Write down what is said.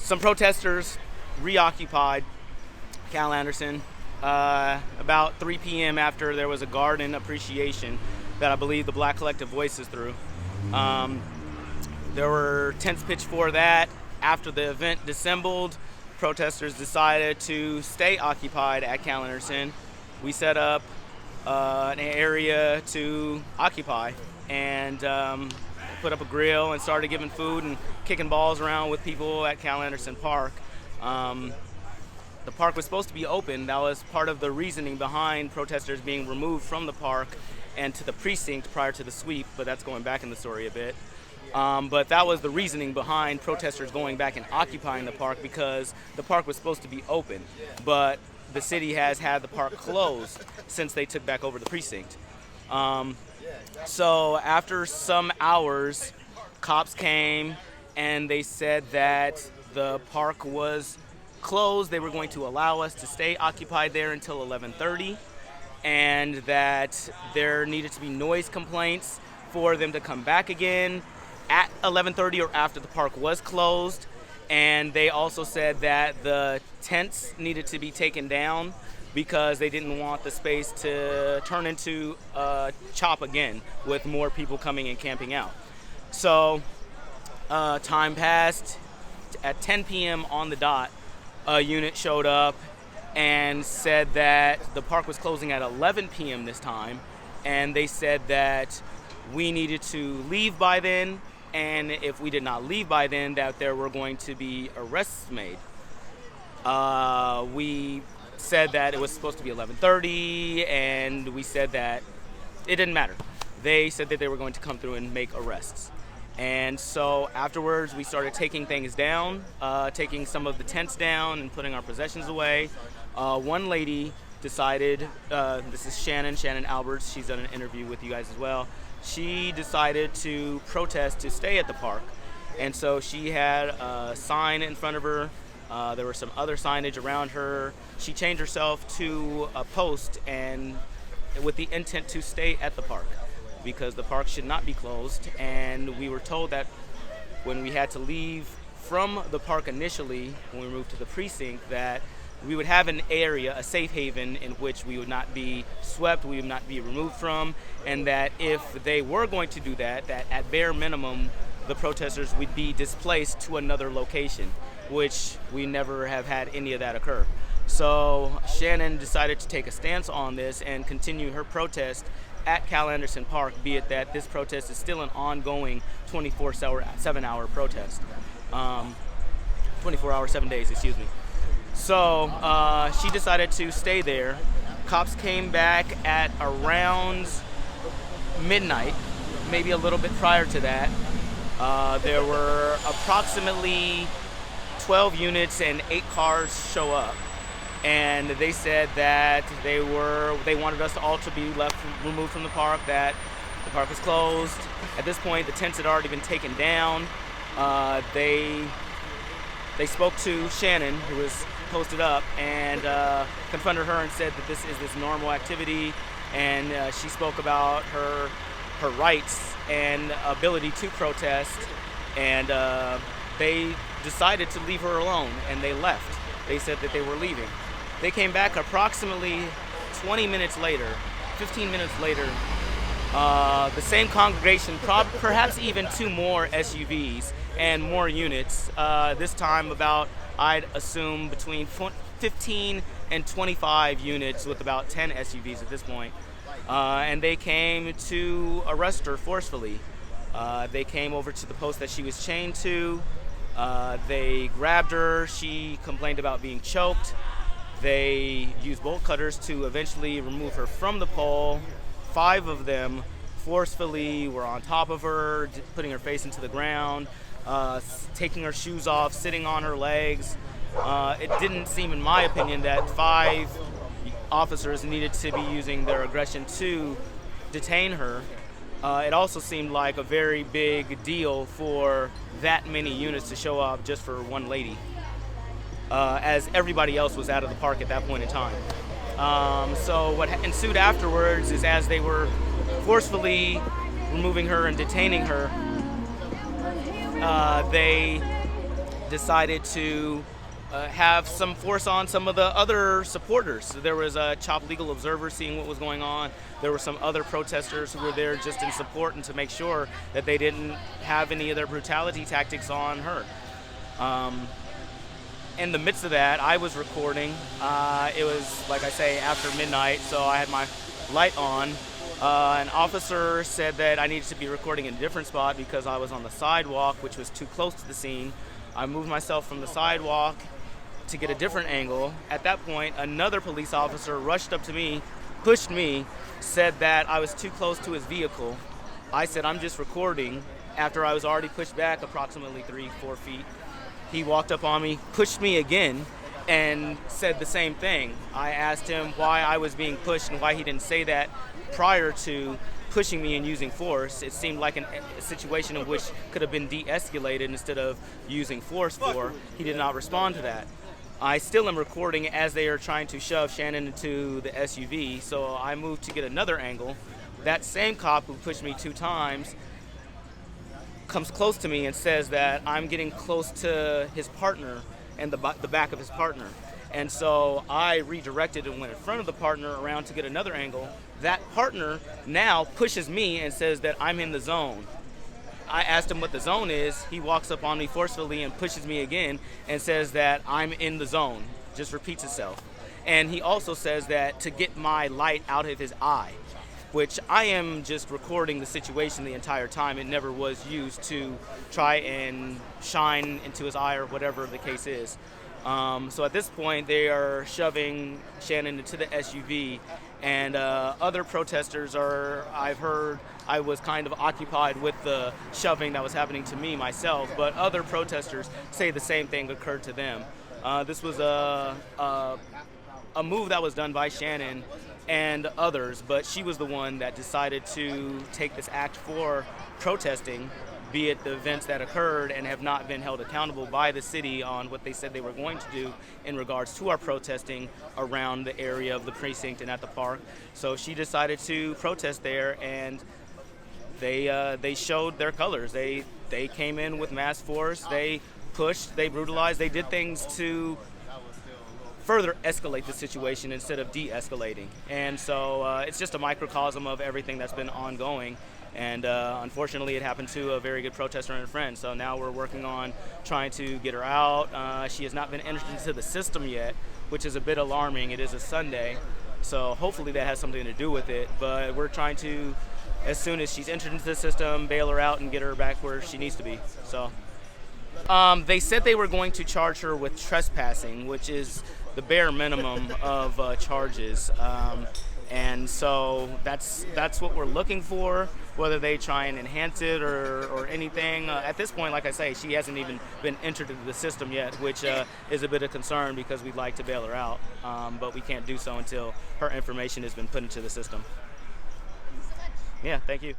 some protesters reoccupied Cal Anderson about 3 p.m. after there was a garden appreciation that I believe the Black Collective Voices threw. There were tents pitched for that. After the event dissembled, protesters decided to stay occupied at Cal Anderson. We set up an area to occupy and put up a grill and started giving food and kicking balls around with people at Cal Anderson Park. The park was supposed to be open. That was part of the reasoning behind protesters being removed from the park and to the precinct prior to the sweep, but that's going back in the story a bit. But that was the reasoning behind protesters going back and occupying the park, because the park was supposed to be open, but the city has had the park closed since they took back over the precinct. So after some hours, cops came and they said that the park was closed. They were going to allow us to stay occupied there until 11:30, and that there needed to be noise complaints for them to come back again at 11:30 or after the park was closed. And they also said that the tents needed to be taken down because they didn't want the space to turn into a chop again with more people coming and camping out. So time passed. At 10 p.m. on the dot, a unit showed up and said that the park was closing at 11 p.m. this time, and they said that we needed to leave by then, and if we did not leave by then, that there were going to be arrests made. We said that it was supposed to be 11:30, and we said that it didn't matter. They said that they were going to come through and make arrests. And so afterwards, we started taking things down, taking some of the tents down and putting our possessions away. One lady decided, this is Shannon Alberts, she's done an interview with you guys as well. She decided to protest to stay at the park. And so she had a sign in front of her. There were some other signage around her. She changed herself to a post and with the intent to stay at the park, because the park should not be closed. And we were told that when we had to leave from the park initially, when we moved to the precinct, that we would have an area, a safe haven, in which we would not be swept, we would not be removed from, and that if they were going to do that, that at bare minimum, the protesters would be displaced to another location, which we never have had any of that occur. So Shannon decided to take a stance on this and continue her protest at Cal Anderson Park, be it that this protest is still an ongoing 24-7-hour protest. 24 hours, 7 days, excuse me. So she decided to stay there. Cops came back at around midnight, maybe a little bit prior to that. There were approximately 12 units and 8 cars show up. And they said that they wanted us to all to be removed from the park, that the park was closed. At this point, the tents had already been taken down. They spoke to Shannon, who was posted up, and confronted her and said that this is this normal activity, and she spoke about her rights and ability to protest, and they decided to leave her alone, and they left. They said that they were leaving. They came back approximately 20 minutes later, 15 minutes later. The same congregation, perhaps even 2 more SUVs and more units. This time about, I'd assume, between 15 and 25 units with about 10 SUVs at this point. And they came to arrest her forcefully. They came over to the post that she was chained to. They grabbed her. She complained about being choked. They used bolt cutters to eventually remove her from the pole. 5 of them forcefully were on top of her, putting her face into the ground, taking her shoes off, sitting on her legs. It didn't seem, in my opinion, that 5 officers needed to be using their aggression to detain her. It also seemed like a very big deal for that many units to show up just for one lady, as everybody else was out of the park at that point in time. So what ensued afterwards is, as they were forcefully removing her and detaining her, they decided to have some force on some of the other supporters. So there was a CHOP legal observer seeing what was going on. There were some other protesters who were there just in support and to make sure that they didn't have any of their brutality tactics on her. In the midst of that, I was recording. It was, like I say, after midnight, so I had my light on. An officer said that I needed to be recording in a different spot because I was on the sidewalk, which was too close to the scene. I moved myself from the sidewalk to get a different angle. At that point, another police officer rushed up to me, pushed me, said that I was too close to his vehicle. I said, I'm just recording, after I was already pushed back approximately 3-4 feet. He walked up on me, pushed me again, and said the same thing. I asked him why I was being pushed and why he didn't say that prior to pushing me and using force. It seemed like a situation in which could have been de-escalated instead of using force for. He did not respond to that. I still am recording as they are trying to shove Shannon into the SUV, so I moved to get another angle. That same cop who pushed me 2 times comes close to me and says that I'm getting close to his partner and the back of his partner. And so I redirected and went in front of the partner around to get another angle. That partner now pushes me and says that I'm in the zone. I asked him what the zone is. He walks up on me forcefully and pushes me again and says that I'm in the zone. Just repeats itself. And he also says that to get my light out of his eye, which I am just recording the situation the entire time. It never was used to try and shine into his eye or whatever the case is. So at this point, they are shoving Shannon into the SUV, and other protesters I've heard, I was kind of occupied with the shoving that was happening to me myself, but other protesters say the same thing occurred to them. This was a move that was done by Shannon and others, but she was the one that decided to take this act for protesting, be it the events that occurred and have not been held accountable by the city on what they said they were going to do in regards to our protesting around the area of the precinct and at the park. So she decided to protest there, and they showed their colors. They came in with mass force, they pushed, they brutalized, they did things to further escalate the situation instead of de-escalating. And so it's just a microcosm of everything that's been ongoing. And unfortunately, it happened to a very good protester and a friend. So now we're working on trying to get her out. She has not been entered into the system yet, which is a bit alarming. It is a Sunday, so hopefully that has something to do with it. But we're trying to, as soon as she's entered into the system, bail her out and get her back where she needs to be. So they said they were going to charge her with trespassing, which is the bare minimum of charges. And so that's what we're looking for, whether they try and enhance it or anything. At this point, like I say, she hasn't even been entered into the system yet, which is a bit of concern because we'd like to bail her out, but we can't do so until her information has been put into the system. Yeah, thank you.